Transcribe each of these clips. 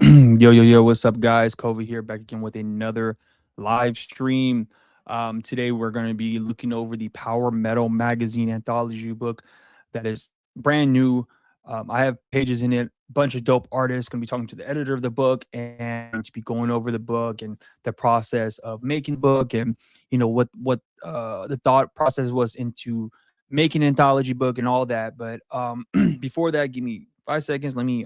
Yo, what's up, guys? Cova here, back again with another live stream. Today, we're going to be looking over the Power Metal Magazine anthology book that is brand new. I have pages in it, bunch of dope artists. Going to be talking to the editor of the book and to be going over the book and the process of making the book, and what the thought process was into making an anthology book and all that. But before that, give me 5 seconds. Let me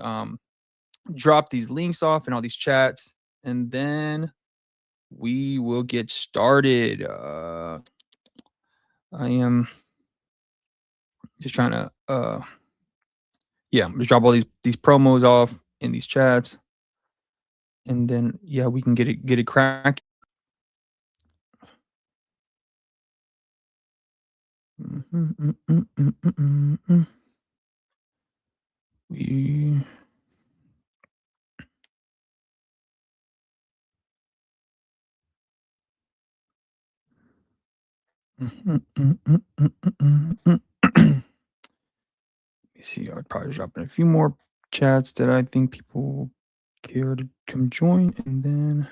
drop these links off in all these chats, and then we will get started. I am just trying to just drop all these promos off in these chats, and then we can get it cracked. We see, I'll probably drop in a few more chats that I think people care to come join, and then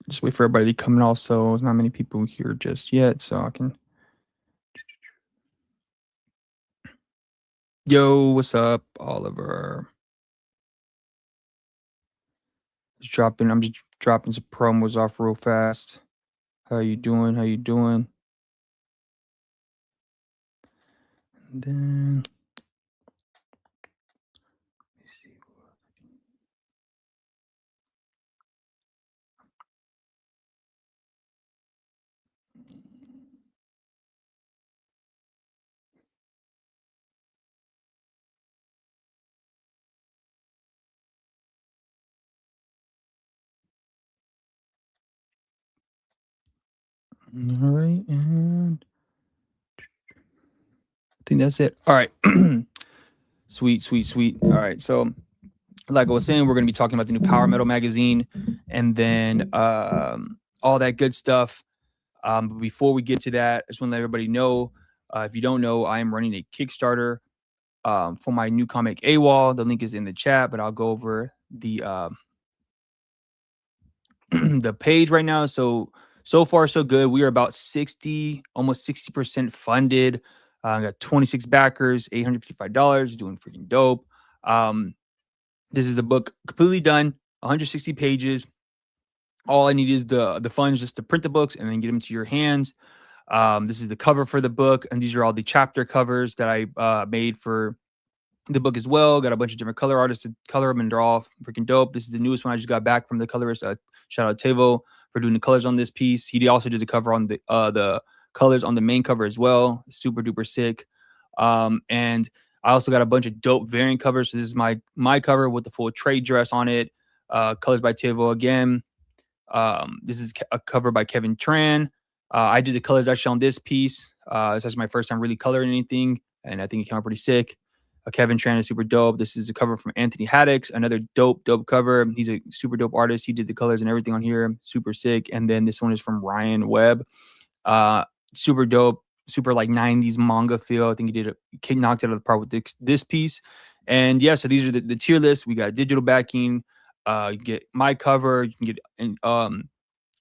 just wait for everybody to come in. Also, there's not many people here just yet, so I can. Yo, what's up, Oliver? I'm just dropping some promos off real fast. How you doing? And then all right, and I think that's it. All right. Sweet. All right. So, like I was saying, we're going to be talking about the new Power Metal magazine, and then all that good stuff. But before we get to that, I just want to let everybody know, if you don't know, I am running a Kickstarter for my new comic AWOL. The link is in the chat, but I'll go over the the page right now. So far so good. We are about 60, almost 60% funded. I got 26 backers, $855, doing freaking dope. This is a book completely done, 160 pages. All I need is the funds just to print the books and then get them to your hands. This is the cover for the book, and these are all the chapter covers that I made for the book as well. Got a bunch of different color artists to color them, and they're all freaking dope. This is the newest one I just got back from the colorist. Shout out Tevo for doing the colors on this piece. He also did the cover on the colors on the main cover as well. Super duper sick. And I also got a bunch of dope variant covers. So this is my cover with the full trade dress on it. Colors by Tevo again. This is a cover by Kevin Tran. I did the colors actually on this piece. It's actually my first time really coloring anything, and I think it came out pretty sick. Kevin Tran is super dope. This is a cover from Anthony Haddix, another dope cover. He's a super dope artist. He did the colors and everything on here. Super sick. And then this one is from Ryan Webb. Super dope. Super like 90s manga feel. I think he knocked it out of the park with this piece. And yeah, so these are the tier list. We got digital backing. You get my cover. You can get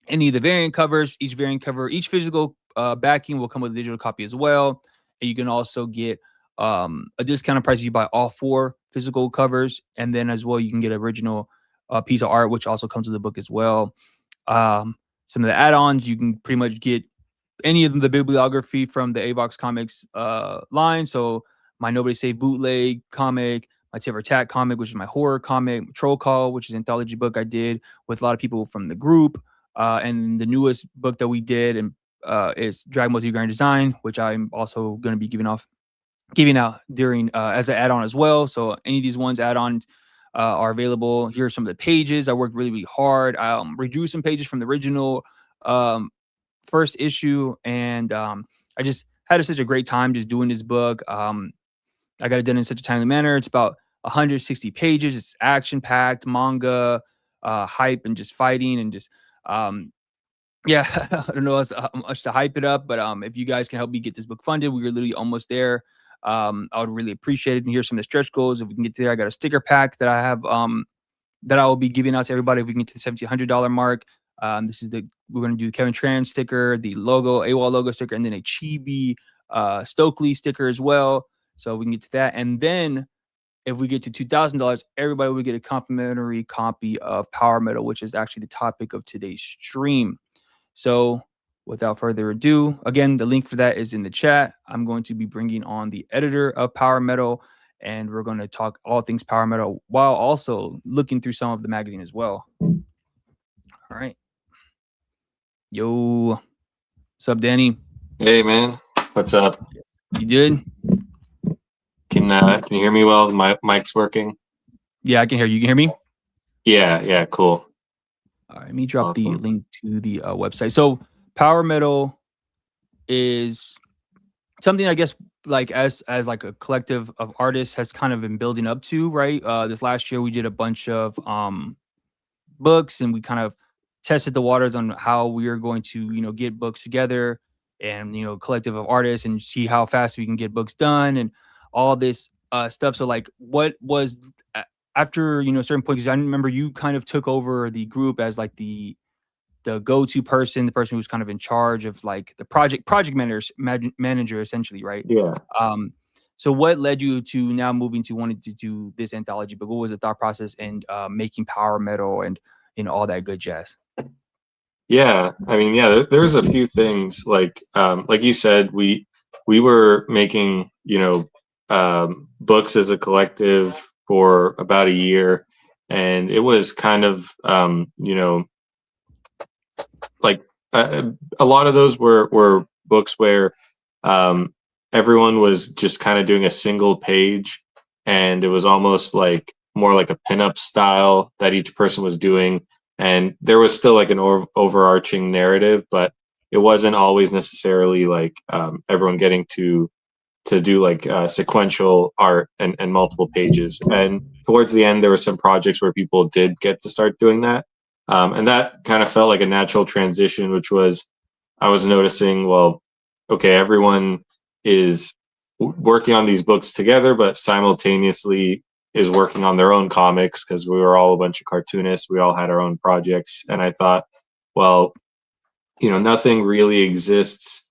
any of the variant covers. Each variant cover, each physical backing will come with a digital copy as well. And you can also get a discounted price if you buy all 4 physical covers, and then as well you can get an original piece of art, which also comes with the book as well. Some of the add-ons, you can pretty much get any of the bibliography from the AWOL Comics line. So my Nobody Safe bootleg comic, my Tit for Tat comic, which is my horror comic, Troll Call, which is an anthology book I did with a lot of people from the group, and the newest book that we did and is Dragon Ball Z Grand Design, which I'm also going to be giving out during as an add-on as well. So any of these ones add-ons are available. Here are some of the pages. I worked really hard. I redrew some pages from the original first issue, and I just had such a great time just doing this book. I got it done in such a timely manner. It's about 160 pages. It's action-packed manga, hype, and just fighting, and just I don't know how much to hype it up, but if you guys can help me get this book funded, we were literally almost there. I would really appreciate it. And here's some of the stretch goals. If we can get there, I got a sticker pack that I have that I will be giving out to everybody if we can get to the $1,700 mark. We're going to do the Kevin Tran sticker, the logo, AWOL logo sticker, and then a Chibi Stokely sticker as well. So we can get to that. And then if we get to $2,000, everybody will get a complimentary copy of Power Metal, which is actually the topic of today's stream. So without further ado, again, the link for that is in the chat. I'm going to be bringing on the editor of Power Metal, and we're going to talk all things Power Metal while also looking through some of the magazine as well. All right. Yo. What's up, Danny? Hey, man. What's up? You good? Can you hear me well? My mic's working? Yeah, I can hear you. You can hear me? Yeah, cool. All right, let me drop the link to the website. So Power Metal is something, I guess, like as like a collective of artists has kind of been building up to, right? This last year we did a bunch of books, and we kind of tested the waters on how we are going to, get books together, and collective of artists, and see how fast we can get books done and all this stuff. So like, what was after a certain point, because I remember you kind of took over the group as like the go-to person, the person who's kind of in charge of like the project manager essentially, right? Yeah. So what led you to now moving to wanting to do this anthology book? What was the thought process and making Power Metal and all that good jazz? Yeah, I mean, yeah, there's a few things like you said, we were making books as a collective for about a year, and it was kind of like a lot of those were books where everyone was just kind of doing a single page, and it was almost like more like a pinup style that each person was doing. And there was still like an overarching narrative, but it wasn't always necessarily like everyone getting to do like sequential art and multiple pages. And towards the end, there were some projects where people did get to start doing that. And that kind of felt like a natural transition, which was, I was noticing, well, okay, everyone is working on these books together, but simultaneously is working on their own comics, because we were all a bunch of cartoonists. We all had our own projects. And I thought, well, nothing really exists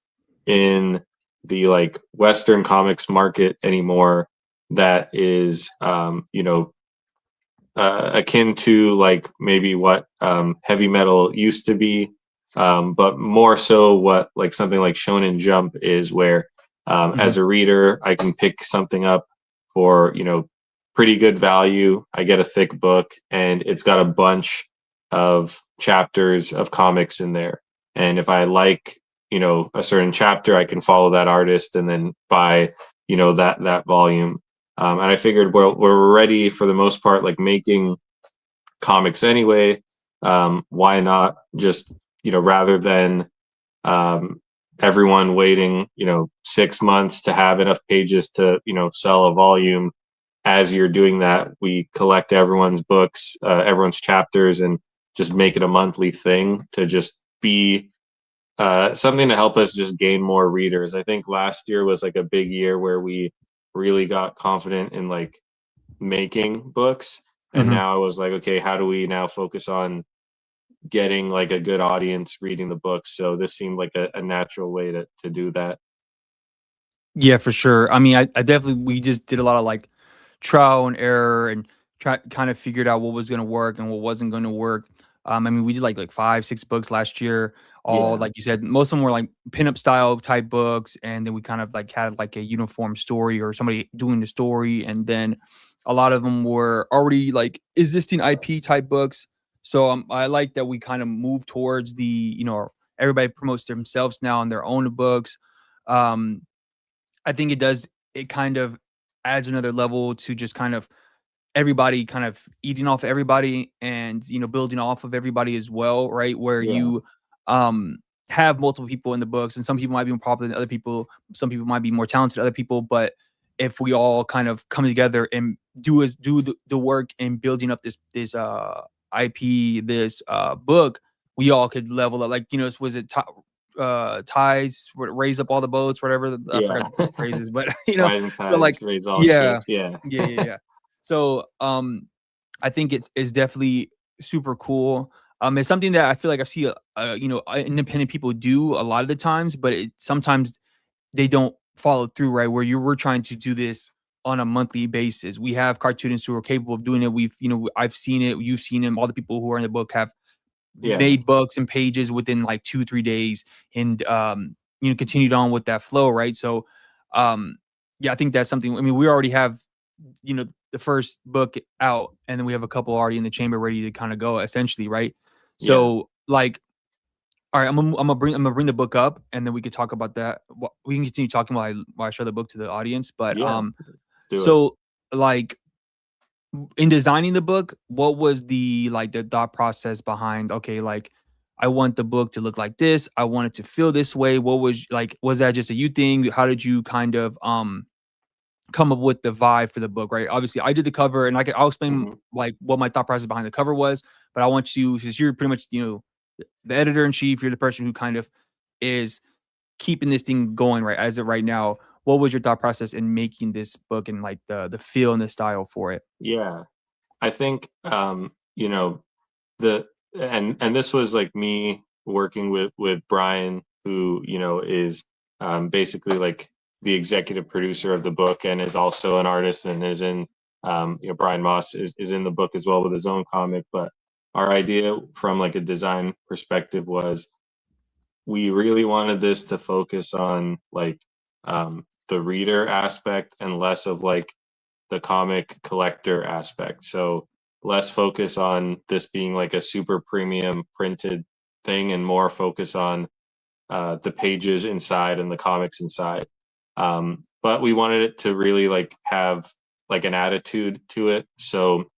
in the like Western comics market anymore that is, akin to like maybe what heavy metal used to be, but more so what like something like Shonen Jump is, where as a reader, I can pick something up for, pretty good value. I get a thick book, and it's got a bunch of chapters of comics in there. And if I like, a certain chapter, I can follow that artist and then buy, that volume. And I figured, well, we're ready for the most part, like making comics anyway. Why not just, rather than everyone waiting, 6 months to have enough pages to, sell a volume. As you're doing that, we collect everyone's books, everyone's chapters, and just make it a monthly thing to just be something to help us just gain more readers. I think last year was like a big year where we really got confident in like making books. And now I was like, okay, how do we now focus on getting like a good audience reading the books? So this seemed like a natural way to do that. Yeah, for sure. I mean, I definitely, we just did a lot of like trial and error, and kind of figured out what was going to work and what wasn't going to work. I mean, we did like 5-6 books last year. All, like you said, most of them were like pinup style type books, and then we kind of like had like a uniform story or somebody doing the story, and then a lot of them were already like existing IP type books. So I like that we kind of move towards the, everybody promotes themselves now on their own books. I think it kind of adds another level to just kind of everybody kind of eating off everybody, and building off of everybody as well, right? Where you have multiple people in the books, and some people might be more popular than other people, some people might be more talented than other people, but if we all kind of come together and do the work in building up this IP, this book, we all could level up. Like, was it top tides raise up all the boats, whatever. I Yeah. forgot the phrases, but you know, Rising so like, tides raise all yeah, ships. Yeah. yeah. So I think it's definitely super cool. It's something that I feel like I see, you know, independent people do a lot of the times, but sometimes they don't follow through, right? Where we're trying to do this on a monthly basis. We have cartoonists who are capable of doing it. We've, you know, I've seen it. You've seen them. All the people who are in the book have Yeah. made books and pages within like 2-3 days, and you know, continued on with that flow, right? So, yeah, I think that's something. I mean, we already have, you know, the first book out, and then we have a couple already in the chamber ready to kind of go, essentially, right? Yeah. So, like, all right, I'm gonna bring the book up, and then we could talk about that. We can continue talking while I show the book to the audience. But Yeah. Do it. so like in designing the book, what was the thought process behind? Okay, like I want the book to look like this. I want it to feel this way. What was like? Was that just a you thing? How did you kind of come up with the vibe for the book? Right. Obviously, I did the cover, and I'll explain Hmm. like what my thought process behind the cover was. But I want you, since you're pretty much, you know, the editor in chief, you're the person who kind of is keeping this thing going right as of right now. What was your thought process in making this book and like the feel and the style for it? Yeah. I think you know, the and this was like me working with Brian, who, you know, is basically like the executive producer of the book and is also an artist and is in you know, Brian Moss is in the book as well with his own comic. But our idea from like a design perspective was we really wanted this to focus on like the reader aspect and less of like the comic collector aspect. So less focus on this being like a super premium printed thing and more focus on the pages inside and the comics inside. But we wanted it to really like have like an attitude to it. So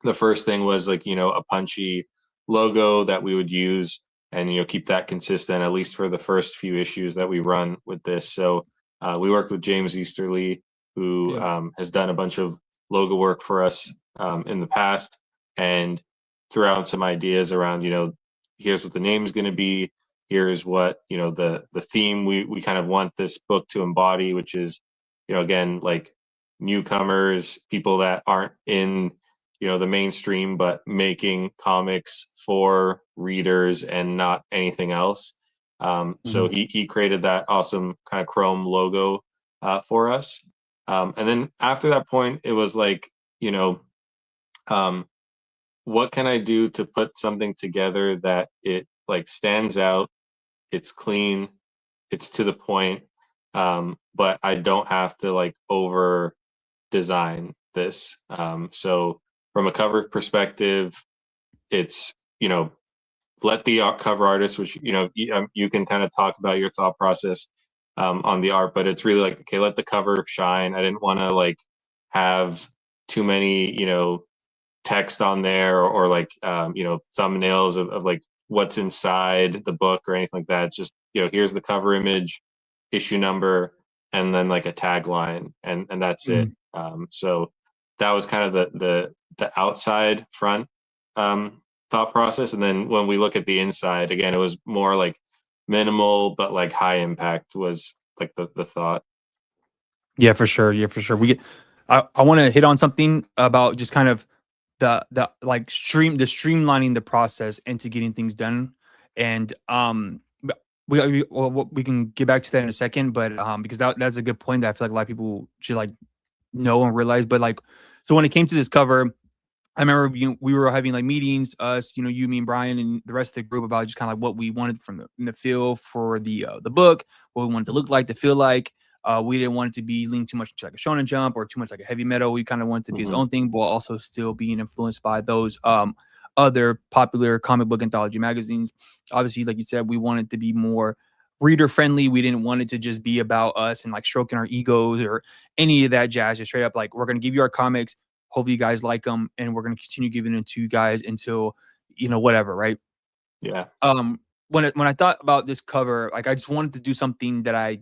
the first thing was like, you know, a punchy logo that we would use and, you know, keep that consistent at least for the first few issues that we run with this. So we worked with James Easterly, who Yeah. has done a bunch of logo work for us in the past, and threw out some ideas around, you know, here's what the name's going to be, here's what, you know, the theme we kind of want this book to embody, which is, you know, again, like newcomers, people that aren't in, you know, the mainstream, but making comics for readers and not anything else. So Mhm. he created that awesome kind of chrome logo for us. And then after that point, it was like, you know, um, what can I do to put something together that it like stands out, it's clean, it's to the point, but I don't have to like over design this. So from a cover perspective, it's, you know, let the cover artist, which, you know, you can kind of talk about your thought process on the art, but it's really like, okay, let the cover shine. I didn't want to like have too many, you know, text on there or like, you know, thumbnails of like what's inside the book or anything like that. It's just, you know, here's the cover image, issue number, and then like a tagline, and that's it. Mhm. So that was kind of the outside front thought process, and then when we look at the inside, again, it was more like minimal but like high impact was like the thought. Yeah, for sure. Yeah, for sure. I want to hit on something about just kind of the like streamlining the process into getting things done. And we can get back to that in a second, but because that's a good point that I feel like a lot of people should like know and realize. But like, so when it came to this cover, I remember, you know, we were having like meetings, us, you know, you, me, and Brian, and the rest of the group, about just kind of like what we wanted from the feel for the book, what we wanted to look like, to feel like. We didn't want it to be leaning too much to like a Shonen Jump or too much like a heavy metal. We kind of wanted to be his Hmm. own thing, but also still being influenced by those other popular comic book anthology magazines. Obviously, like you said, we wanted to be more reader friendly. We didn't want it to just be about us and like stroking our egos or any of that jazz. Just straight up like, we're gonna give you our comics. Hopefully you guys like them, and we're going to continue giving it to you guys until, you know, whatever, right? Yeah. When I thought about this cover, like I just wanted to do something that I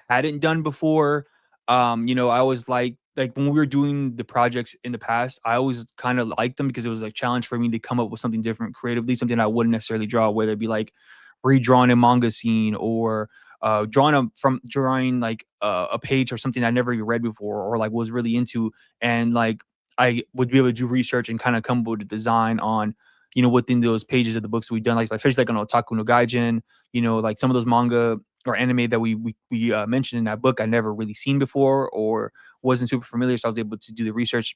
hadn't done before. You know, I always like when we were doing the projects in the past, I always kind of liked them because it was a challenge for me to come up with something different creatively, something I wouldn't necessarily draw, whether it be like redrawn a manga scene, or drawing like a page or something I never even read before, or like was really into, and like I would be able to do research and kind of come up with a design on, within those pages of the books we've done, like especially like on Otaku no Gaijin, like some of those manga or anime that we mentioned in that book I never really seen before or wasn't super familiar, so I was able to do the research.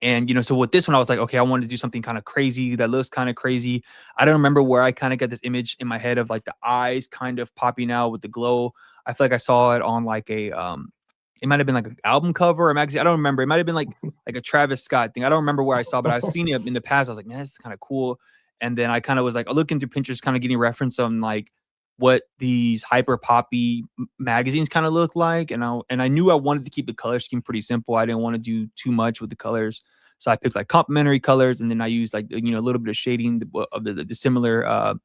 And so with this one, I was like, okay, I wanted to do something kind of crazy that looks kind of crazy. I don't remember where I kind of got this image in my head of like the eyes kind of popping out with the glow. I feel like I saw it on like it might have been like an album cover or magazine. I don't remember. It might have been like a Travis Scott thing. I don't remember where I saw, but I've seen it in the past. I was like, man, this is kind of cool. And then I kind of was like, looking through Pinterest, kind of getting reference on like what these hyper poppy magazines kind of look like. And I knew I wanted to keep the color scheme pretty simple. I didn't want to do too much with the colors. So I picked like complementary colors, and then I used like, a little bit of shading of the similar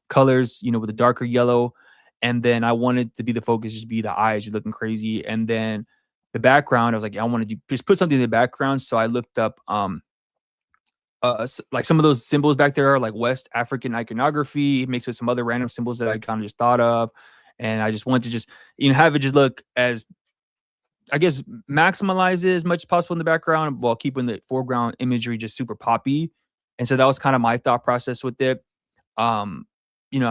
colors, with the darker yellow. And then I wanted to be the focus, just be the eyes just looking crazy. And then the background, I was like, I wanted to just put something in the background. So I looked up like some of those symbols back there are like West African iconography mixed with some other random symbols that I kind of just thought of. And I just wanted to just, have it just look as, I guess, maximize it as much as possible in the background while keeping the foreground imagery just super poppy. And so that was kind of my thought process with it. I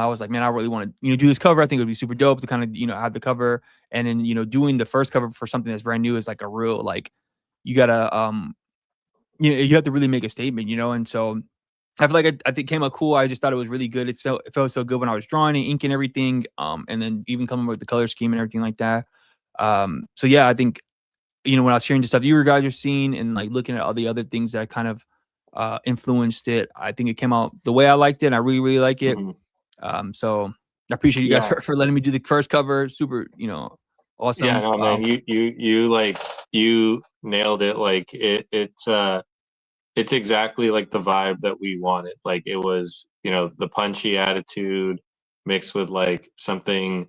was like, man, I really want to, do this cover. I think it would be super dope to kind of, have the cover. And then, doing the first cover for something that's brand new is like a real, like, you gotta, you have to really make a statement, and so I feel like I think it came out cool. I just thought it was really good. It felt so good when I was drawing and inking everything, and then even coming with the color scheme and everything like that. So yeah, I think, when I was hearing the stuff you guys are seeing and like looking at all the other things that kind of influenced it, I think it came out the way I liked it, and I really, really like it. So I appreciate you guys Yeah. for letting me do the first cover. Super, Yeah, awesome. no, man, you like you nailed it. Like it's exactly like the vibe that we wanted. Like it was, the punchy attitude mixed with like something,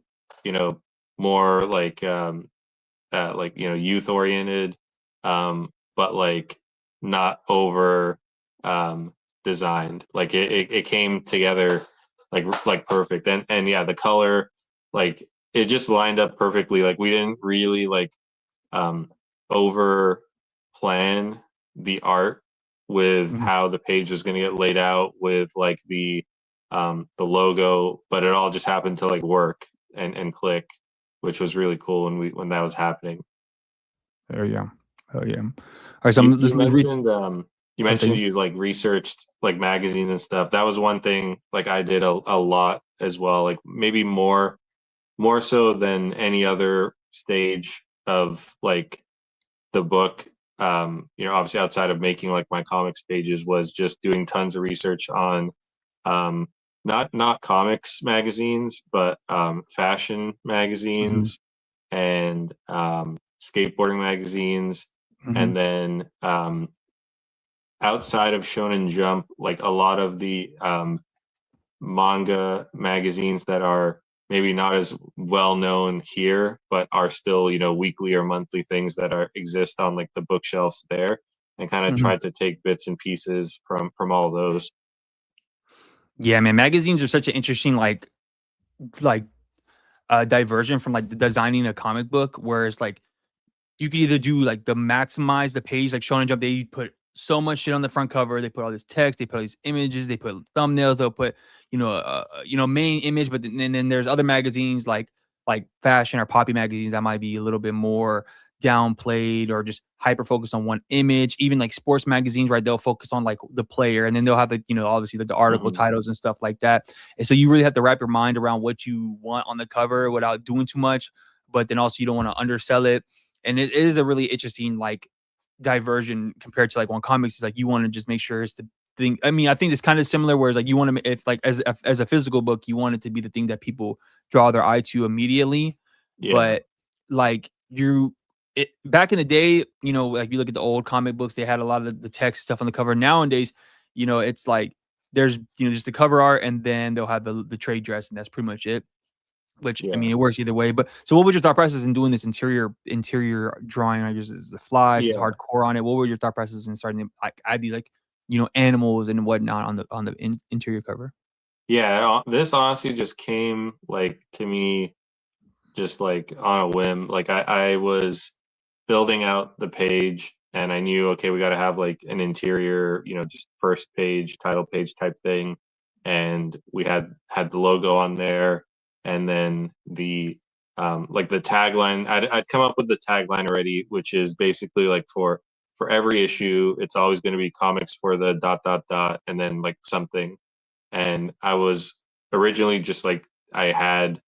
more like youth oriented, but like not over designed. Like it came together like perfect. And yeah, the color, like it just lined up perfectly. Like we didn't really like over plan the art with Mhm. how the page was going to get laid out with like the logo, but it all just happened to like work and click, which was really cool when that was happening. Hell yeah. Hell yeah. All right. So You I'm you listening to mentioned you one mentioned second. you like researched like magazines and stuff. That was one thing like I did a lot as well. Like maybe more so than any other stage of like the book. Obviously outside of making like my comics pages was just doing tons of research on um not comics magazines, but fashion Mhm. magazines and skateboarding magazines, Mhm. and then outside of Shonen Jump, like a lot of the manga magazines that are maybe not as well known here, but are still, weekly or monthly things that are exist on like the bookshelves there, and kind of Mhm. tried to take bits and pieces from all those. Yeah, man. Magazines are such an interesting like diversion from like designing a comic book, whereas like you could either do like the maximize the page, like Shonen Jump, they put so much shit on the front cover. They put all this text, they put all these images, they put thumbnails, they'll put, main image, but then there's other magazines like fashion or poppy magazines that might be a little bit more downplayed or just hyper focused on one image. Even like sports magazines, right? They'll focus on like the player, and then they'll have the, obviously the article Hmm. titles and stuff like that. And so you really have to wrap your mind around what you want on the cover without doing too much, but then also you don't want to undersell it. And it is a really interesting like diversion compared to like one comics is like you want to just make sure it's the thing. I mean, I think it's kind of similar, whereas like you want to, if like as a physical book, you want it to be the thing that people draw their eye to immediately. Yeah. But like back in the day, like you look at the old comic books, they had a lot of the text stuff on the cover. Nowadays, it's like there's just the cover art, and then they'll have the trade dress, and that's pretty much it. Which, I Yeah. mean, it works either way. But so what was your thought process in doing this interior drawing? I guess is the flies, is Yeah. hardcore on it. What were your thought processes in starting to like add these like, animals and whatnot on the interior cover? Yeah, this honestly just came like to me just like on a whim. Like I was building out the page and I knew, okay, we got to have like an interior, just first page, title page type thing. And we had the logo on there, and then the like the tagline. I'd come up with the tagline already, which is basically like for every issue, it's always going to be comics for the dot dot dot, and then like something. And I was originally just like I had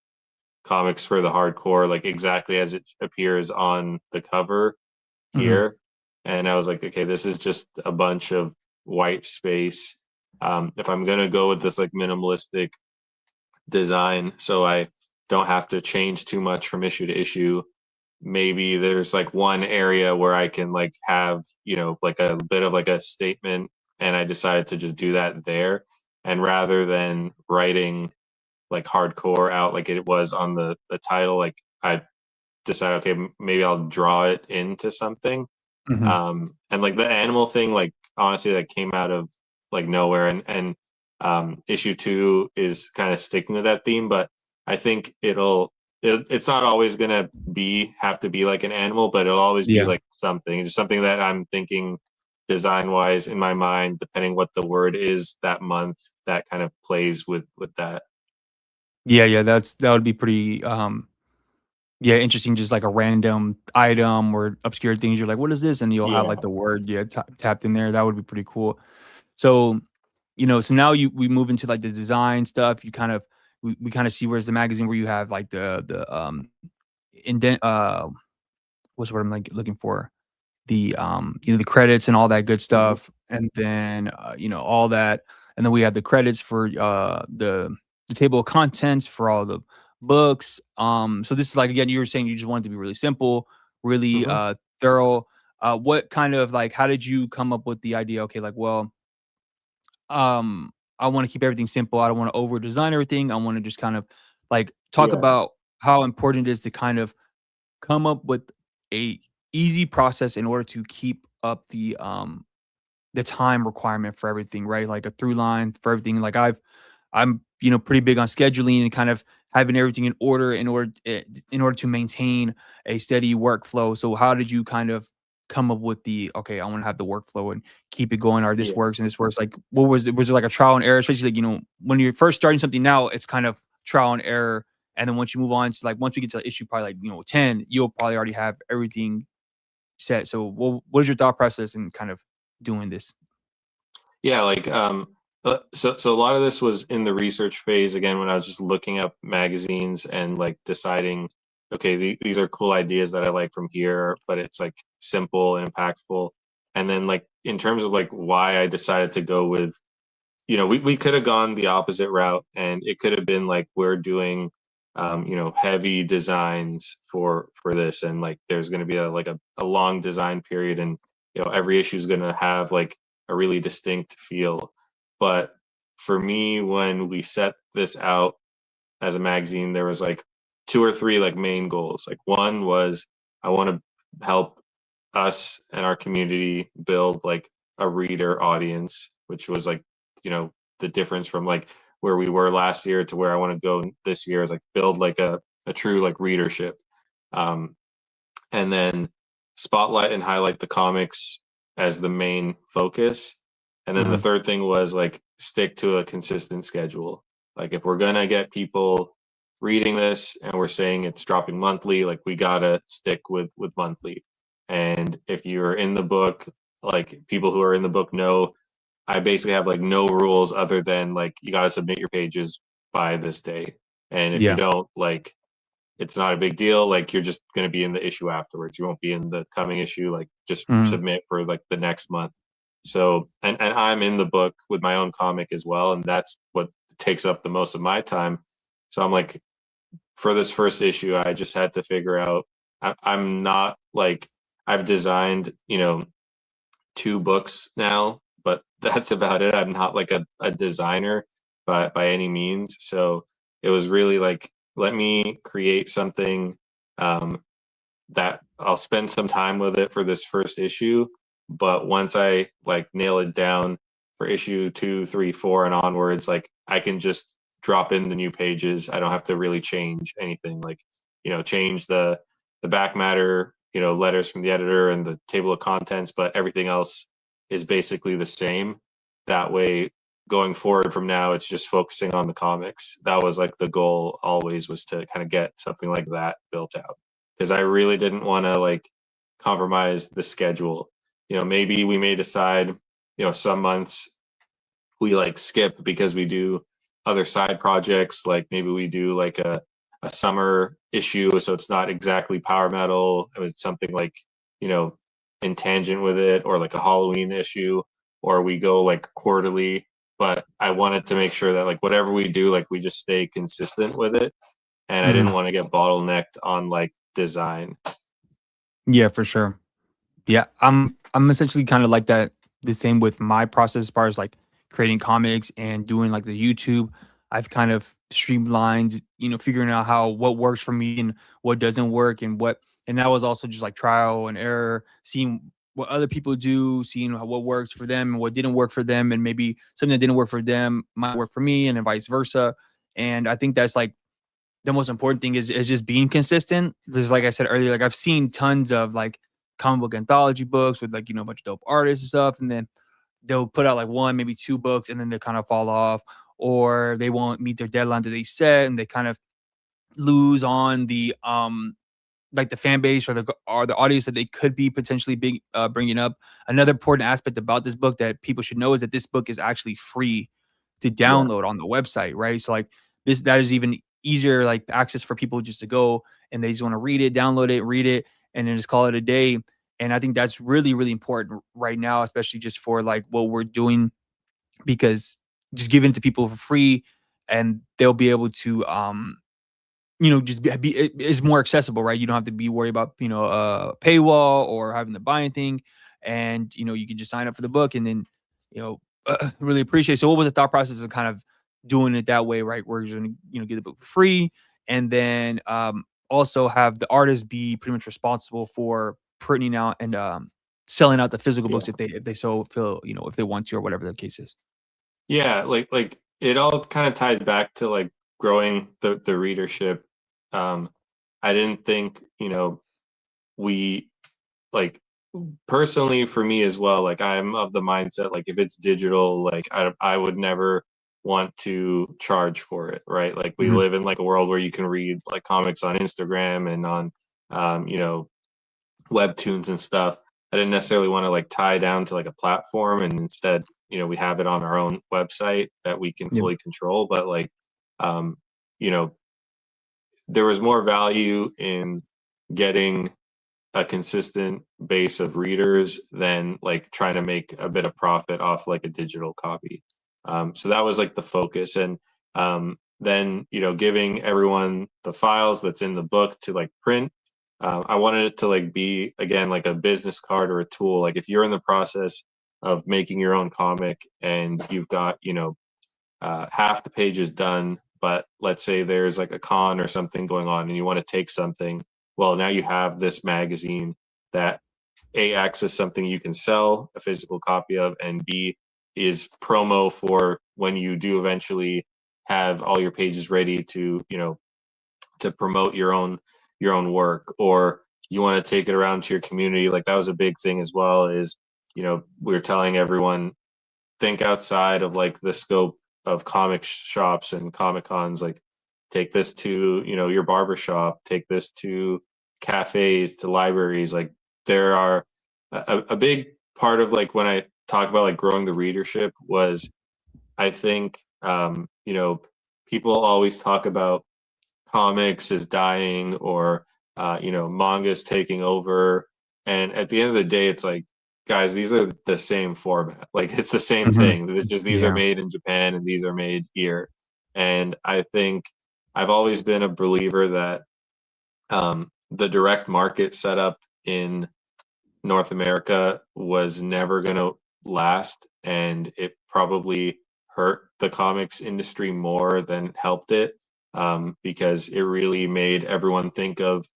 comics for the hardcore, like exactly as it appears on the cover Hmm. here. And I was like, okay, this is just a bunch of white space. If I'm gonna go with this like minimalistic design, so I don't have to change too much from issue to issue, maybe there's like one area where I can like have, like a bit of like a statement. And I decided to just do that there. And rather than writing like hardcore out like it was on the title, like I decided, okay, maybe I'll draw it into something. Hmm. And like the animal thing, like honestly, that came out of like nowhere. And issue 2 is kind of sticking with that theme, but I think it's not always gonna have to be like an animal, but it'll always be Yeah. like something, just something that I'm thinking design wise in my mind, depending what the word is that month, that kind of plays with that. Yeah, yeah, that would be pretty, yeah, interesting, just like a random item or obscure things, you're like, "What is this?" And you'll have, Yeah. like, the word, yeah, tapped in there, that would be pretty cool. So, so now we move into, like, the design stuff, you kind of we kinda see where's the magazine where you have, like, the indent what's the word I'm, like, looking for? The credits and all that good Hmm. stuff, and then, all that, and then we have the credits for, the table of contents for all the books, so this is like, again, you were saying you just wanted to be really simple, really, Hmm. thorough, what kind of, like how did you come up with the idea, "Okay, like, well, um, I wanna keep everything simple, I don't wanna over design everything, I wanna just kind of, like, talk Yeah. about how important it is to kind of come up with a easy process in order to keep up the time requirement for everything, right? Like a through line for everything. Like I'm, pretty big on scheduling and kind of having everything in order to maintain a steady workflow. So how did you kind of come up with the okay, I want to have the workflow and keep it going, or this Yeah. works and this works? Like what was it? Was it like a trial and error? Especially like, when you're first starting something now, it's kind of trial and error. And then once you move on to like once we get to issue probably like 10, you'll probably already have everything set. So what is your thought process in kind of doing this? Yeah, like so a lot of this was in the research phase again when I was just looking up magazines and like deciding, okay, these are cool ideas that I like from here, but it's like simple and impactful. And then like in terms of like why I decided to go with, we could have gone the opposite route, and it could have been like we're doing heavy designs for this, and like there's going to be a long design period, and every issue is going to have like a really distinct feel. But for me, when we set this out as a magazine, there was like two or three like main goals. Like one was I want to help us and our community build like a reader audience, which was like, the difference from like where we were last year to where I want to go this year is like build like a true like readership. Um, and then spotlight and highlight the comics as the main focus. And then the Mhm. third thing was like stick to a consistent schedule. Like if we're gonna get people reading this and we're saying it's dropping monthly, like we gotta stick with monthly. And if you're in the book, like people who are in the book know, I basically have like no rules other than like you gotta submit your pages by this day. And if you Yeah. don't, like it's not a big deal. Like you're just going to be in the issue afterwards. You won't be in the coming issue. Like just Mhm. submit for like the next month. So, and I'm in the book with my own comic as well, and that's what takes up the most of my time. So I'm like, for this first issue, I just had to figure out. I'm not like I've designed, two books now, but that's about it. I'm not like a designer by any means. So it was really like, let me create something um, that I'll spend some time with it for this first issue. But once I like nail it down, for issue 2, 3, 4 and onwards, like I can just drop in the new pages. I don't have to really change anything, like, change the back matter, letters from the editor and the table of contents, but everything else is basically the same. That way, going forward from now, it's just focusing on the comics. That was like the goal always, was to kind of get something like that built out, because I really didn't want to like compromise the schedule. Maybe we may decide, some months we like skip because we do other side projects. Like maybe we do like a summer issue, so it's not exactly power metal. It's something like, in tangent with it, or like a Halloween issue, or we go like quarterly. But I wanted to make sure that like whatever we do, like we just stay consistent with it. And I didn't want to get bottlenecked on like design. Yeah, for sure. Yeah, I'm essentially kind of like that, the same with my process as far as like creating comics and doing like the YouTube. I've kind of streamlined, figuring out what works for me and what doesn't work, and that was also just like trial and error, seeing what other people do, seeing what works for them and what didn't work for them, and maybe something that didn't work for them might work for me, and then vice versa. And I think that's like the most important thing is just being consistent. Because like I said earlier, like I've seen tons of like comic book anthology books with like, a bunch of dope artists and stuff. And then they'll put out like one, maybe two books, and then they kind of fall off, or they won't meet their deadline that they set, and they kind of lose on the like the fan base or the audience that they could be potentially bringing up. Another important aspect about this book that people should know is that this book is actually free to download on the website, right? So like that is even easier like access for people just to go and they just want to read it, download it, read it, and then just call it a day. And I think that's really, really important right now, especially just for like what we're doing, because just giving it to people for free and they'll be able to just it's more accessible, right? You don't have to be worried about, a paywall or having to buy anything. And, you can just sign up for the book and then, really appreciate it. So what was the thought process of kind of doing it that way, right? We're going to, get the book for free, and then also have the artist be pretty much responsible for printing out and selling out the physical books if they so feel, if they want to, or whatever the case is. Yeah, like it all kind of tied back to like growing the readership. I didn't think, we like, personally for me as well, like I'm of the mindset, like if it's digital, like I would never want to charge for it, right? Like we live in like a world where you can read like comics on Instagram and on webtoons and stuff. I didn't necessarily want to like tie down to like a platform, and instead, we have it on our own website that we can fully control. But like, um, you know, there was more value in getting a consistent base of readers than like trying to make a bit of profit off like a digital copy. So that was like the focus. And then, giving everyone the files that's in the book to like print. I wanted it to like be, again, like a business card or a tool. Like if you're in the process of making your own comic and you've got, half the pages done, but let's say there's like a con or something going on and you want to take something, well, now you have this magazine that A, acts as something you can sell a physical copy of, and B, is promo for when you do eventually have all your pages ready to, to promote your own work, or you want to take it around to your community. Like that was a big thing as well, is, we're telling everyone, think outside of like the scope of comic shops and comic cons. Like take this to, your barber shop, take this to cafes, to libraries. Like there are a big part of like when I talk about like growing the readership was, I think, people always talk about comics is dying, or manga's taking over, and at the end of the day, it's like, guys, these are the same format. Like it's the same thing. It's just these are made in Japan and these are made here. And I think I've always been a believer that the direct market setup in North America was never going to last, and it probably hurt the comics industry more than helped it, because it really made everyone think of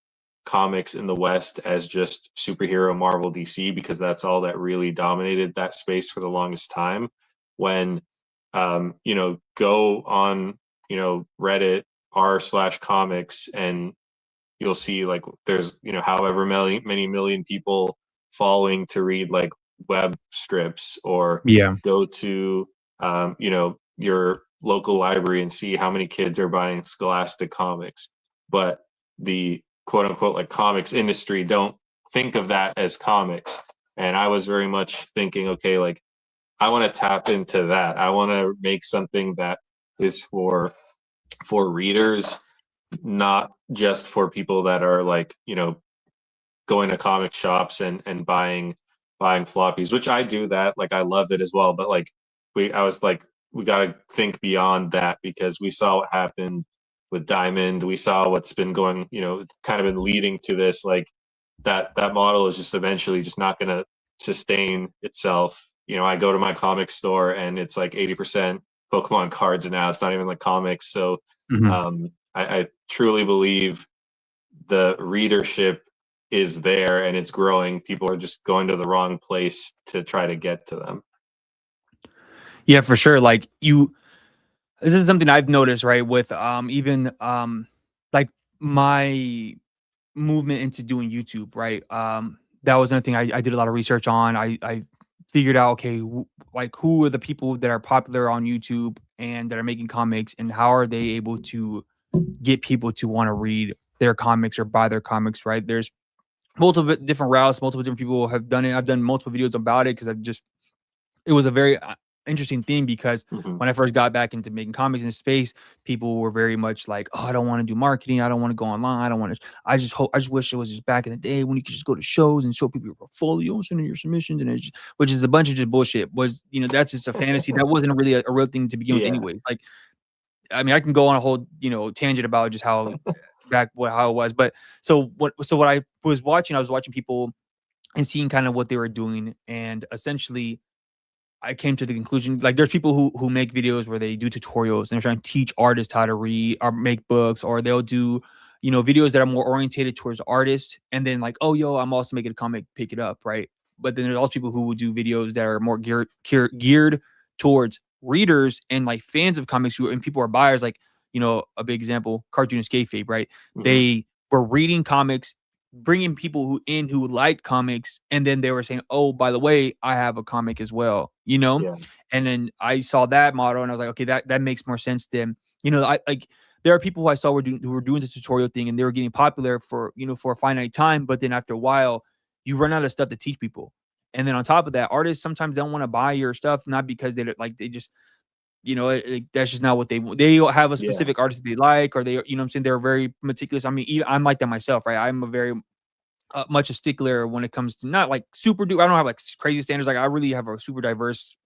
comics in the West as just superhero Marvel DC, because that's all that really dominated that space for the longest time. when go on Reddit r/comics, and you'll see like there's however many million people following to read like web strips, or Yeah. go to your local library and see how many kids are buying Scholastic comics. But the quote unquote like comics industry don't think of that as comics. And I was very much thinking, okay, like I want to tap into that. I want to make something that is for readers, not just for people that are like, going to comic shops and buying floppies, which I do that. Like I love it as well. But like I was like, we got to think beyond that, because we saw what happened with Diamond. We saw what's been going, kind of been leading to this. Like that model is just eventually just not going to sustain itself. I go to my comic store and it's like 80% Pokemon cards now. It's not even like comics. So Mhm. I truly believe the readership is there and it's growing. People are just going to the wrong place to try to get to them. Yeah, for sure. Like this is something I've noticed, right? With even like my movement into doing YouTube, right? That was another thing I did a lot of research on. I figured out, okay, like who are the people that are popular on YouTube and that are making comics, and how are they able to get people to want to read their comics or buy their comics, right? There's multiple different routes, multiple different people have done it. I've done multiple videos about it because it was a very interesting thing, because Mhm. when I first got back into making comics in this space, people were very much like, "Oh, I don't want to do marketing. I don't want to go online. I don't want to. I just wish it was just back in the day when you could just go to shows and show people your portfolio, send in your submissions, and which is a bunch of just bullshit. Was that's just a fantasy. That wasn't really a real thing to begin with, Yeah. anyways. Like, I mean, I can go on a whole tangent about just how how it was, but so what I was watching, I was watching people and seeing kind of what they were doing, and essentially I came to the conclusion, like there's people who make videos where they do tutorials and they're trying to teach artists how to read or make books, or they'll do, videos that are more orientated towards artists, and then like, oh yo, I'm also making a comic, pick it up, right? But then there's also people who will do videos that are more geared towards readers and like fans of comics, who and people are buyers, like, a big example, cartoonist kayfabe, right? Mhm. They were reading comics, bringing people who liked comics, and then they were saying, "Oh, by the way, I have a comic as well," Yeah. And then I saw that model, and I was like, "Okay, that makes more sense than." I like there are people who I saw who were doing the tutorial thing, and they were getting popular for for a finite time, but then after a while, you run out of stuff to teach people. And then on top of that, artists sometimes don't want to buy your stuff, not because they don't like, they just that's just not what they want. They have a Yeah. specific artist they like, or they, what I'm saying, they're very meticulous. I mean, even, I'm like that myself, right? I'm a very much a stickler when it comes to, not like super duper. I don't have like crazy standards. Like I really have a super diverse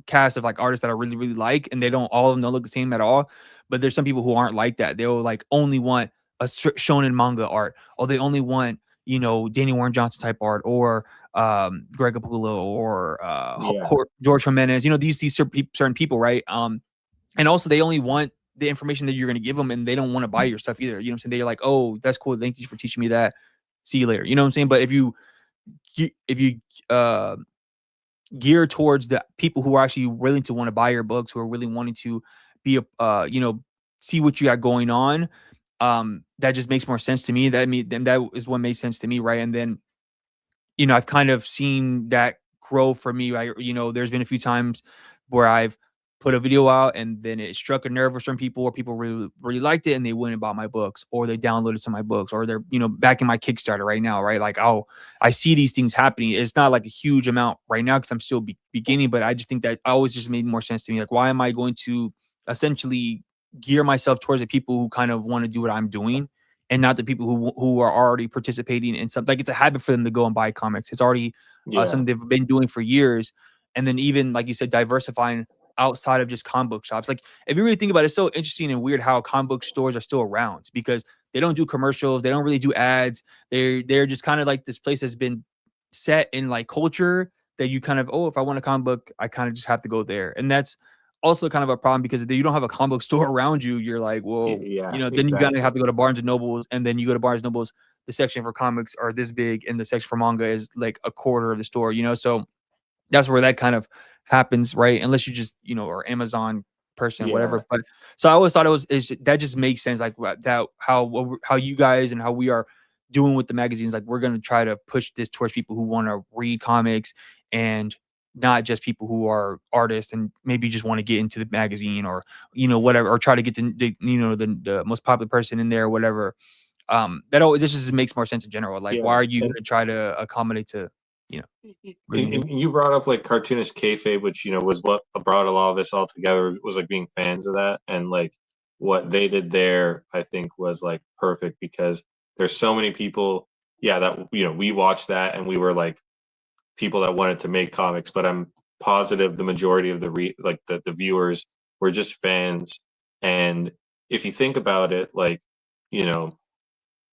cast of like artists that I really really like, and they don't, all of them don't look the same at all. But there's some people who aren't like that. They'll like only want a shonen manga art, or they only want Danny Warren Johnson type art, or Greg Capullo, or Yeah. George Jimenez. These certain people, right? And also they only want the information that you're going to give them, and they don't want to buy your stuff either. What I'm saying? They're like, oh, that's cool. Thank you for teaching me that. See you later. You know what I'm saying? But if you uh, gear towards the people who are actually willing to want to buy your books, who are really wanting to be a see what you got going on, that just makes more sense to me. That is what makes sense to me, right? And then I've kind of seen that grow for me. Right? There's been a few times where I've put a video out and then it struck a nerve with some people, or people really, really liked it and they went and bought my books, or they downloaded some of my books, or they're, back in my Kickstarter right now, right? Like, oh, I see these things happening. It's not like a huge amount right now because I'm still beginning, but I just think that always just made more sense to me. Like, why am I going to essentially gear myself towards the people who kind of want to do what I'm doing, and not the people who are already participating in something? Like, it's a habit for them to go and buy comics. It's already Yeah. something they've been doing for years. And then even like you said, diversifying outside of just comic book shops. Like, if you really think about it, it's so interesting and weird how comic book stores are still around, because they don't do commercials, they don't really do ads. They're just kind of like this place that's been set in like culture, that you kind of, oh, if I want a comic book, I kind of just have to go there. And that's also kind of a problem, because if you don't have a comic book store around you, you're like, well, Yeah. then you're gonna have Exactly. to go to Barnes and Nobles, and then you go to Barnes and Nobles, the section for comics are this big, and the section for manga is like a quarter of the store. So that's where that kind of happens, right? Unless you just, are Amazon person, Yeah. whatever. But so I always thought that just makes sense, like that how you guys and how we are doing with the magazines. Like we're gonna try to push this towards people who want to read comics and not just people who are artists and maybe just want to get into the magazine or whatever, or try to get the most popular person in there or whatever. That always this just makes more sense in general. Like, why Yeah. are you gonna try to accommodate to you know reading people? And you brought up like cartoonist kayfabe, which was what brought a lot of this all together. Was like being fans of that, and like what they did there, I think was like perfect because there's so many people, yeah, that we watched that and we were like people that wanted to make comics, but I'm positive the majority of the viewers were just fans. And if you think about it, like you know,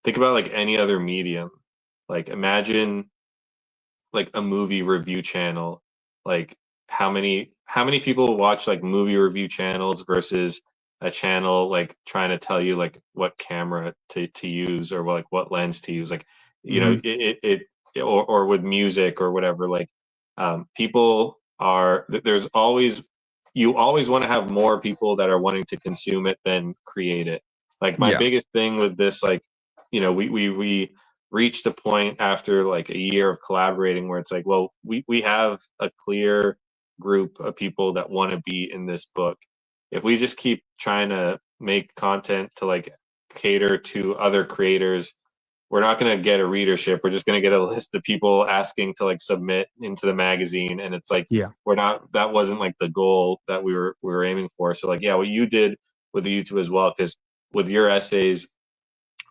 think about like any other medium, like imagine like a movie review channel, like how many people watch like movie review channels versus a channel like trying to tell you like what camera to use or like what lens to use, like Mhm. or with music or whatever, like people are there's always, you always want to have more people that are wanting to consume it than create it. Like my Yeah. biggest thing with this, like we reached a point after like a year of collaborating where it's like, well, we have a clear group of people that want to be in this book. If we just keep trying to make content to like cater to other creators, we're not going to get a readership. We're just going to get a list of people asking to like submit into the magazine, and it's like Yeah. we're not. That wasn't like the goal that we were aiming for. So like, yeah, what you did with the YouTube as well, because with your essays,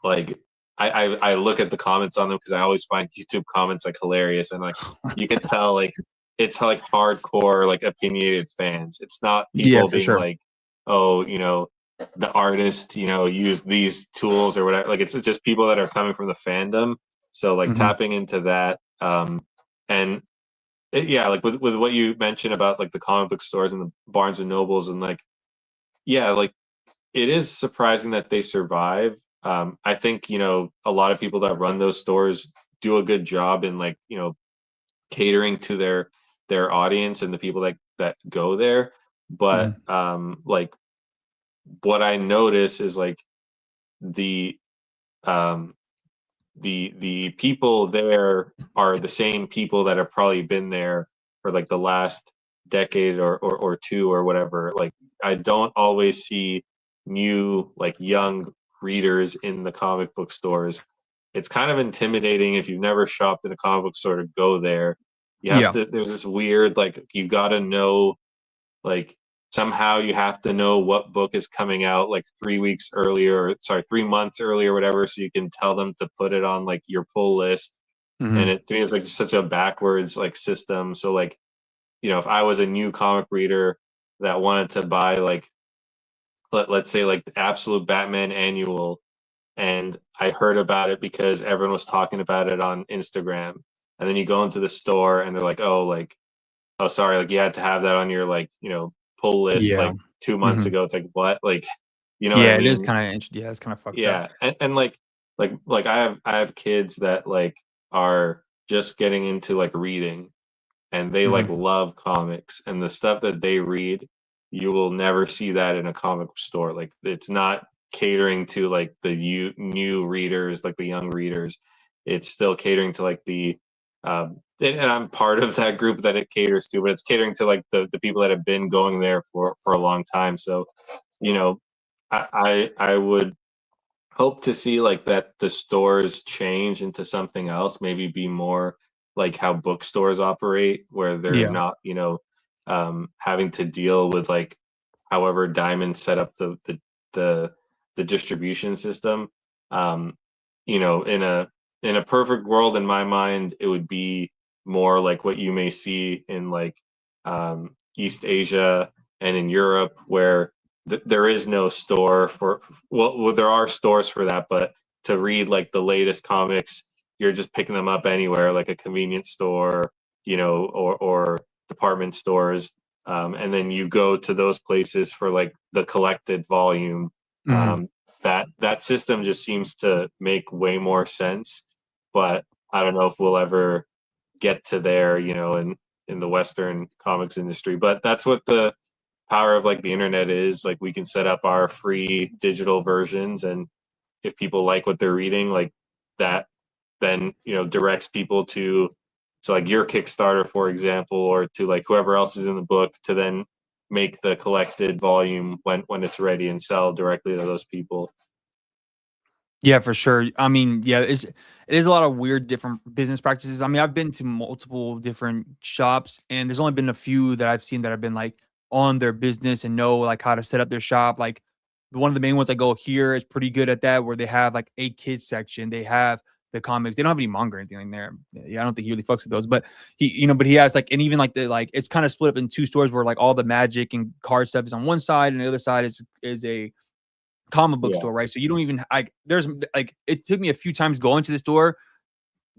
like I look at the comments on them because I always find YouTube comments like hilarious, and like you can tell like it's like hardcore like opinionated fans. It's not Yeah, people for being sure. like, oh, the artist use these tools or whatever. Like it's just people that are coming from the fandom. So like Mhm. tapping into that, and yeah, like with what you mentioned about like the comic book stores and the Barnes and Nobles, and like yeah, like it is surprising that they survive. I think, a lot of people that run those stores do a good job in like, catering to their audience and the people that go there. But Mhm. like what I notice is like the um the people there are the same people that have probably been there for like the last decade or two or whatever. Like I don't always see new like young readers in the comic book stores. It's kind of intimidating if you've never shopped in a comic book store to go there. You have Yeah. to, there's this weird like you got to know, like somehow you have to know what book is coming out like 3 weeks earlier, or sorry, 3 months earlier, or whatever, so you can tell them to put it on like your pull list. And Mhm. it to me is like such a backwards like system. So like, if I was a new comic reader that wanted to buy like let's say like the absolute Batman annual, and I heard about it because everyone was talking about it on Instagram, and then you go into the store and they're like, oh sorry, like you had to have that on your like pull list Yeah. like 2 months Mhm. ago. It's like, what, like, you know what I Yeah, it is mean? kinda yeah, it's kinda fucked up. Yeah. And like I have kids that like are just getting into like reading, and they like Mhm. love comics, and the stuff that they read, you will never see that in a comic store. Like it's not catering to like the new readers, like the young readers. It's still catering to like the and I'm part of that group that it caters to, but it's catering to like the people that have been going there for a long time. So you know I would hope to see like that the stores change into something else, maybe be more like how bookstores operate, where they're Yeah. not, having to deal with like however Diamond set up the the distribution system. Um, in a perfect world, in my mind, it would be more like what you may see in like East Asia and in Europe, where there is no store for, well, there are stores for that, but to read like the latest comics, you're just picking them up anywhere, like a convenience store, or department stores, and then you go to those places for like the collected volume. Mhm. That system just seems to make way more sense, but I don't know if we'll ever get to there, and in the Western comics industry. But that's what the power of like the internet is. Like we can set up our free digital versions, and if people like what they're reading, like that, then directs people to like your Kickstarter, for example, or to like whoever else is in the book to then make the collected volume when it's ready and sell directly to those people. Yeah, for sure. I mean, yeah, it is a lot of weird different business practices. I mean, I've been to multiple different shops, and there's only been a few that I've seen that have been like on their business and know like how to set up their shop. Like one of the main ones I go here is pretty good at that, where they have like a kids section. They have the comics. They don't have any manga or anything in there. Yeah, I don't think he really fucks with those. But but he has like, and even like it's kind of split up in two stores where like all the magic and card stuff is on one side, and the other side is a comic book Yeah. store, right? So you don't even like there's like it took me a few times going to the store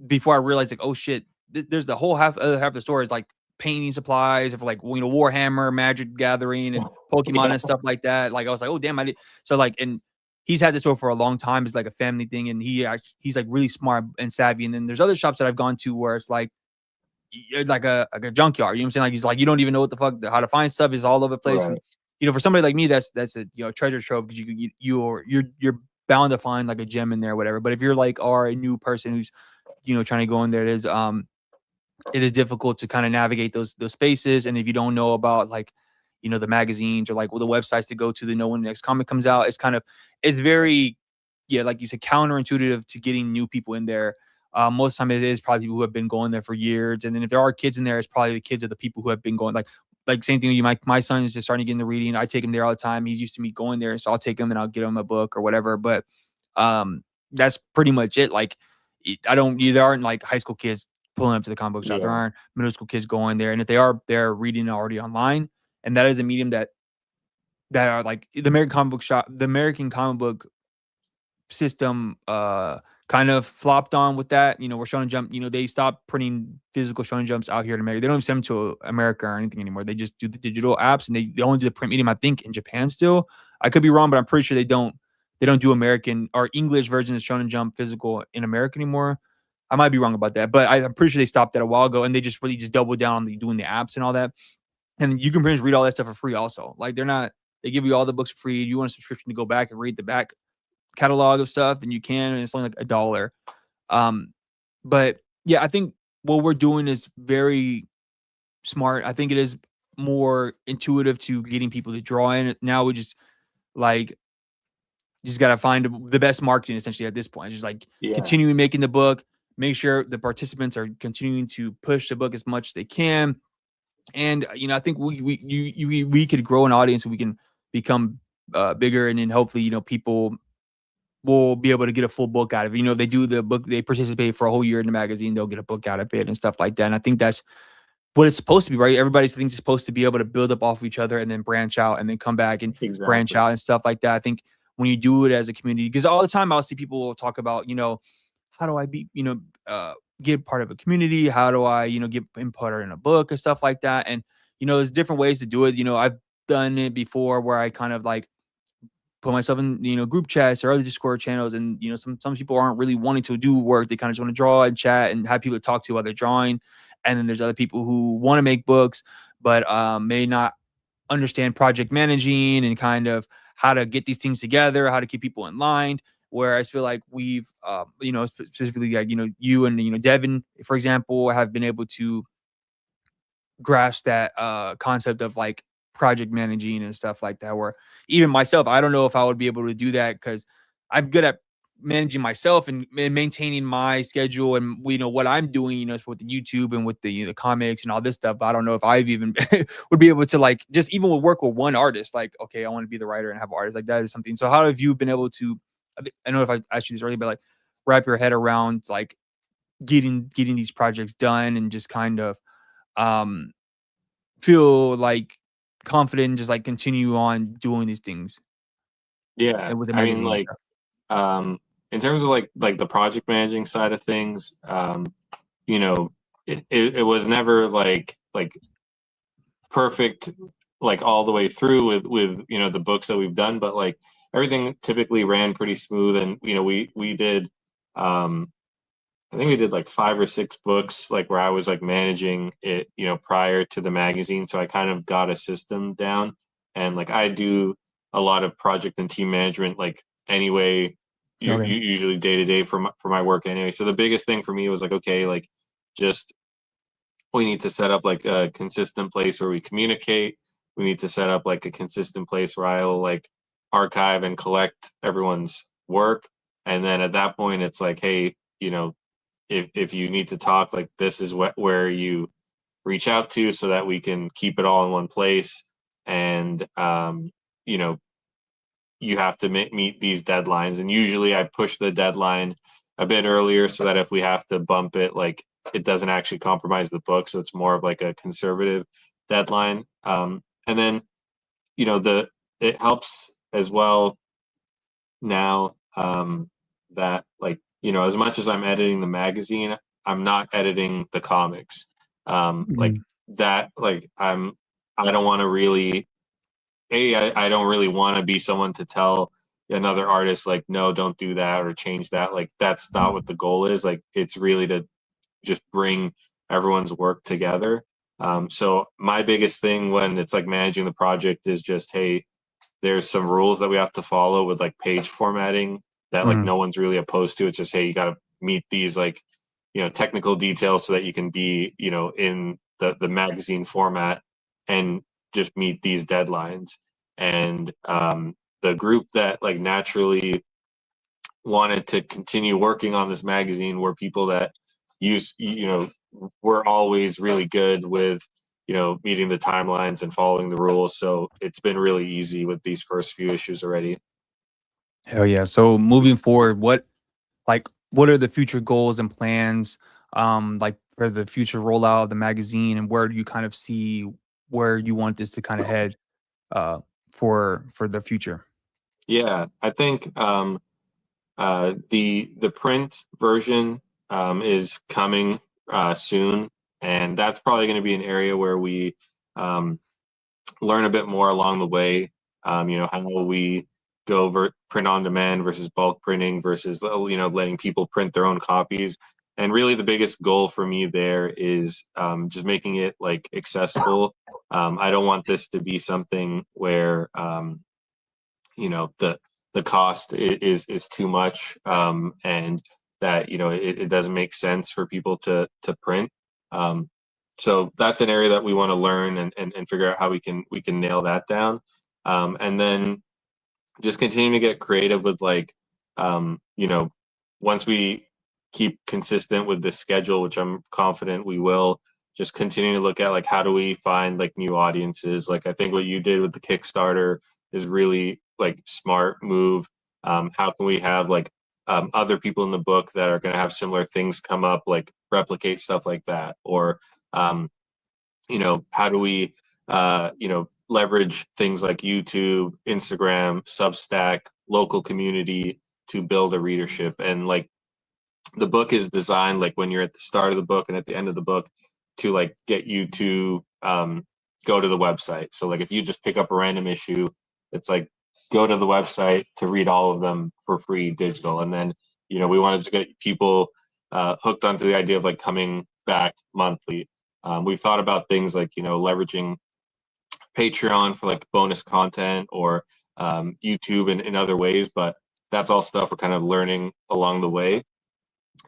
before I realized like, oh shit, there's the whole other half of the store is like painting supplies of like Warhammer, Magic Gathering, and Pokemon Yeah. and stuff like that. Like I was like, oh damn, I did so like and he's had the store for a long time. It's like a family thing, and he's like really smart and savvy. And then there's other shops that I've gone to where it's like a junkyard. You know what I'm saying? Like he's like, you don't even know what the fuck how to find stuff. Is all over the place. Right. And for somebody like me, that's a treasure trove because you're bound to find like a gem in there or whatever. But if you're like a new person who's trying to go in there, it is difficult to kind of navigate those spaces. And if you don't know about like the magazines or like the websites to go to know when the next comic comes out, it's very like you said, counterintuitive to getting new people in there. Most of the time it is probably people who have been going there for years. And then if there are kids in there, it's probably the kids of the people who have been going like same thing with you. My son is just starting to get into reading. I take him there all the time. He's used to me going there. So I'll take him and I'll get him a book or whatever. But that's pretty much it. Like there aren't like high school kids pulling up to the comic book shop. There Yeah. aren't middle school kids going there. And if they are, they're reading already online. And that is a medium that are like the American comic book system kind of flopped on with that. Where Shonen Jump, they stopped printing physical Shonen Jumps out here in America. They don't even send them to America or anything anymore. They just do the digital apps, and they only do the print medium, I think, in Japan still. I could be wrong, but I'm pretty sure they don't do American or English versions of Shonen Jump physical in America anymore. I might be wrong about that, but I'm pretty sure they stopped that a while ago, and they just really just doubled down on doing the apps and all that. And you can pretty much read all that stuff for free also. Like they give you all the books free. You want a subscription to go back and read the back catalog of stuff, then you can, and it's only like $1. But yeah, I think what we're doing is very smart. I think it is more intuitive to getting people to draw in. Now we just got to find the best marketing essentially at this point. It's just like continuing making the book, make sure the participants are continuing to push the book as much as they can. And I think we could grow an audience and we can become bigger, and then hopefully people will be able to get a full book out of it. They do the book, they participate for a whole year in the magazine, they'll get a book out of it and stuff like that. And I think that's what it's supposed to be, right? Everybody thinks it's supposed to be able to build up off of each other and then branch out and then come back and branch out and stuff like that. I think when you do it as a community, because all the time I'll see people talk about, how do I be, get part of a community? How do I, get input in a book and stuff like that? And, there's different ways to do it. I've done it before where I kind of like put myself in, group chats or other Discord channels. And, some people aren't really wanting to do work. They kind of just want to draw and chat and have people to talk to while they're drawing. And then there's other people who want to make books, but may not understand project managing and kind of how to get these things together, how to keep people in line. Where I feel like we've, specifically like, you and, Devin, for example, have been able to grasp that concept of like project managing and stuff like that, where even myself, I don't know if I would be able to do that because I'm good at managing myself and maintaining my schedule and what I'm doing, with the YouTube and with the comics and all this stuff. But I don't know if I've even would be able to like just even work with one artist. Like, okay, I want to be the writer and have artists like that is something. So how have you been able to? I know if I asked you this earlier, but like wrap your head around like getting these projects done and just kind of feel like confident and just like continue on doing these things. Yeah. And with the I mean, magazine. like, in terms of like the project managing side of things, it was never like perfect, like all the way through with the books that we've done, but like everything typically ran pretty smooth. And we did I think we did like 5 or 6 books, like where I was like managing it, prior to the magazine. So I kind of got a system down, and like I do a lot of project and team management, like anyway, Okay. usually day to day for my work anyway. So the biggest thing for me was like, okay, like just we need to set up like a consistent place where we communicate. We need to set up like a consistent place where I'll like archive and collect everyone's work. And then at that point, it's like, hey, if you need to talk, like this is where you reach out to so that we can keep it all in one place. And, you know, you have to meet these deadlines. And usually I push the deadline a bit earlier so that if we have to bump it, like it doesn't actually compromise the book. So it's more of like a conservative deadline. And then, it helps as well now, that like, as much as I'm editing the magazine, I'm not editing the comics. Like Mhm. that, like I don't want to really, I don't really want to be someone to tell another artist like, no, don't do that or change that. Like that's not what the goal is. Like it's really to just bring everyone's work together. So my biggest thing when it's like managing the project is just, hey, there's some rules that we have to follow with like page formatting that like Mhm. no one's really opposed to. It's just, hey, you got to meet these like, technical details so that you can be, in the magazine format and just meet these deadlines. And the group that like naturally wanted to continue working on this magazine were people that were always really good with, meeting the timelines and following the rules. So it's been really easy with these first few issues already. Hell yeah. So moving forward, what are the future goals and plans, like for the future rollout of the magazine, and where do you kind of see where you want this to kind of head, uh, for the future? Yeah, I think the print version is coming soon, and that's probably going to be an area where we um, learn a bit more along the way. How we go print on demand versus bulk printing versus letting people print their own copies. And really, the biggest goal for me there is just making it like accessible. I don't want this to be something where the cost is too much, and that it doesn't make sense for people to print. Um, so that's an area that we want to learn and figure out how we can nail that down. And then just continue to get creative with like, once we keep consistent with the schedule, which I'm confident we will, just continue to look at like how do we find like new audiences. Like I think what you did with the Kickstarter is really like smart move. How can we have like other people in the book that are going to have similar things come up, like replicate stuff like that, or um, how do we, leverage things like YouTube, Instagram, Substack, local community to build a readership. And like the book is designed like when you're at the start of the book and at the end of the book to like get you to go to the website. So like if you just pick up a random issue, it's like go to the website to read all of them for free digital. And then, we wanted to get people hooked onto the idea of like coming back monthly. We've thought about things like, leveraging Patreon for like bonus content, or YouTube in other ways, but that's all stuff we're kind of learning along the way.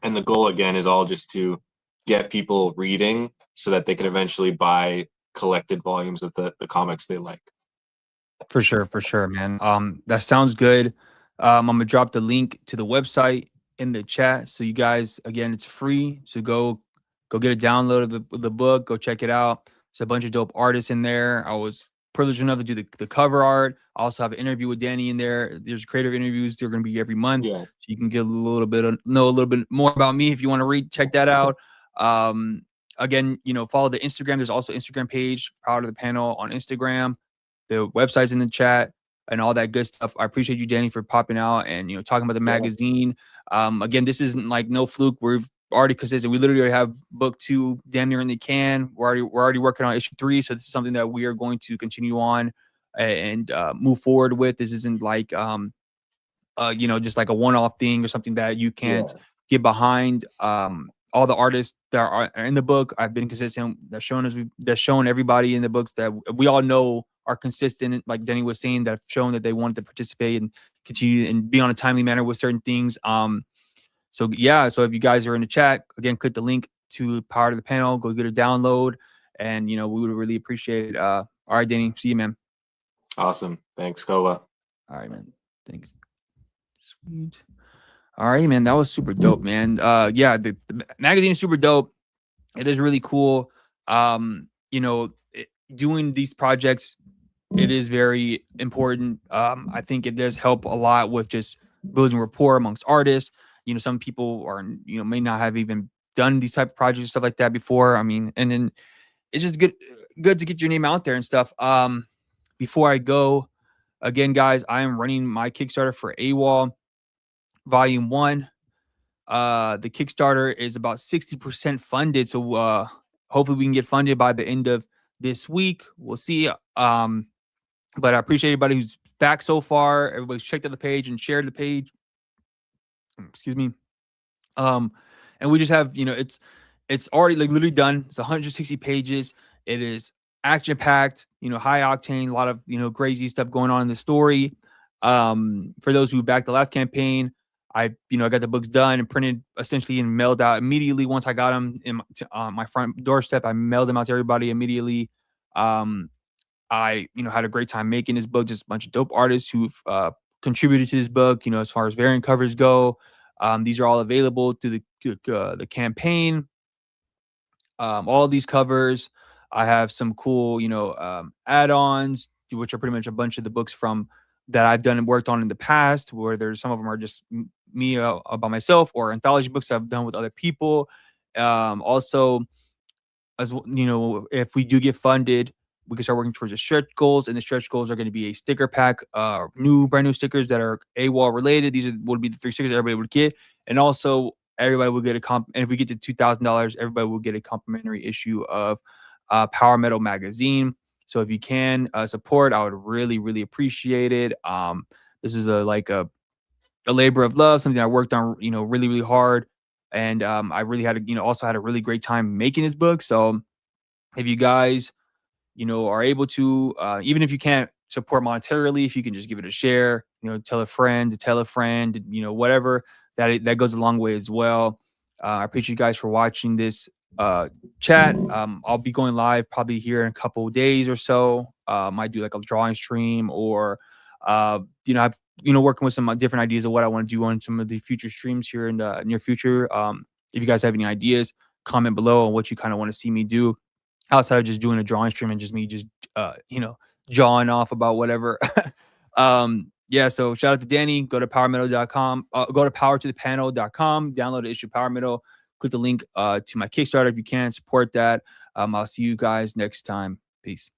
And the goal again is all just to get people reading so that they can eventually buy collected volumes of the comics they like. For sure, man. That sounds good. I'm gonna drop the link to the website in the chat. So you guys, again, it's free. So go get a download of the book. Go check it out. There's a bunch of dope artists in there. I was privileged enough to do the cover art. I also have an interview with Danny in there. There's creative interviews. They're gonna be every month, Yeah. so you can get know a little bit more about me if you want to read. Check that out. Um, Again, follow the Instagram. There's also Instagram page, Proud of the Panel on Instagram. The website's in the chat and all that good stuff. I appreciate you, Danny, for popping out and talking about the Yeah. magazine. Again, this isn't like no fluke. We've already consistent. We literally already have book 2 damn near in the can. We're already working on issue 3, so this is something that we are going to continue on and move forward with. This isn't like just like a one-off thing or something that you can't Yeah. get behind all the artists that are in the book. I've been consistent. That's shown everybody in the books that we all know are consistent. Like Denny was saying, that have shown that they wanted to participate and continue and be on a timely manner with certain things. So yeah, so if you guys are in the chat, again, click the link to Power to the Panel, go get a download, and we would really appreciate it. All right, Danny, see you, man. Awesome. Thanks, Kova. All right, man. Thanks. Sweet. All right, man. That was super dope, man. Yeah, the magazine is super dope. It is really cool. Doing these projects, it is very important. I think it does help a lot with just building rapport amongst artists. Some people are, may not have even done these type of projects and stuff like that before. I mean, and then it's just good to get your name out there and stuff. Before I go, again, guys, I am running my Kickstarter for AWOL Volume 1. The Kickstarter is about 60% funded. So hopefully we can get funded by the end of this week. We'll see. But I appreciate everybody who's back so far. Everybody's checked out the page and shared the page. Excuse me. And we just have, it's already like literally done. It's 160 pages. It is action packed, high octane, a lot of, crazy stuff going on in the story. For those who backed the last campaign, I got the books done and printed essentially and mailed out immediately. Once I got them on my front doorstep, I mailed them out to everybody immediately. I had a great time making this book. Just a bunch of dope artists who've contributed to this book, as far as variant covers go. These are all available through the campaign. All of these covers, I have some cool, add-ons, which are pretty much a bunch of the books from that I've done and worked on in the past, where there's some of them are just me by myself, or anthology books I've done with other people. Also, as if we do get funded, we can start working towards the stretch goals, and the stretch goals are going to be a sticker pack, brand new stickers that are AWOL related. These would be the 3 stickers everybody would get, and also everybody will get a and if we get to $2,000, everybody will get a complimentary issue of Power Metal magazine. So if you can support, I would really, really appreciate it. This is a labor of love, something I worked on, really, really hard, and I really had also had a really great time making this book. So if you guys are able to, even if you can't support monetarily, if you can just give it a share, tell a friend to tell a friend, whatever, that goes a long way as well. I appreciate you guys for watching this chat. I'll be going live probably here in a couple of days or so. Might do like a drawing stream, or I've working with some different ideas of what I want to do on some of the future streams here in the near future. If you guys have any ideas, comment below on what you kind of want to see me do outside of just doing a drawing stream and just me just jawing off about whatever. Yeah, so shout out to Danny. Go to powermetal.com, go to powertothepanel.com, download the issue of Power Metal, click the link to my Kickstarter if you can support that. I'll see you guys next time. Peace.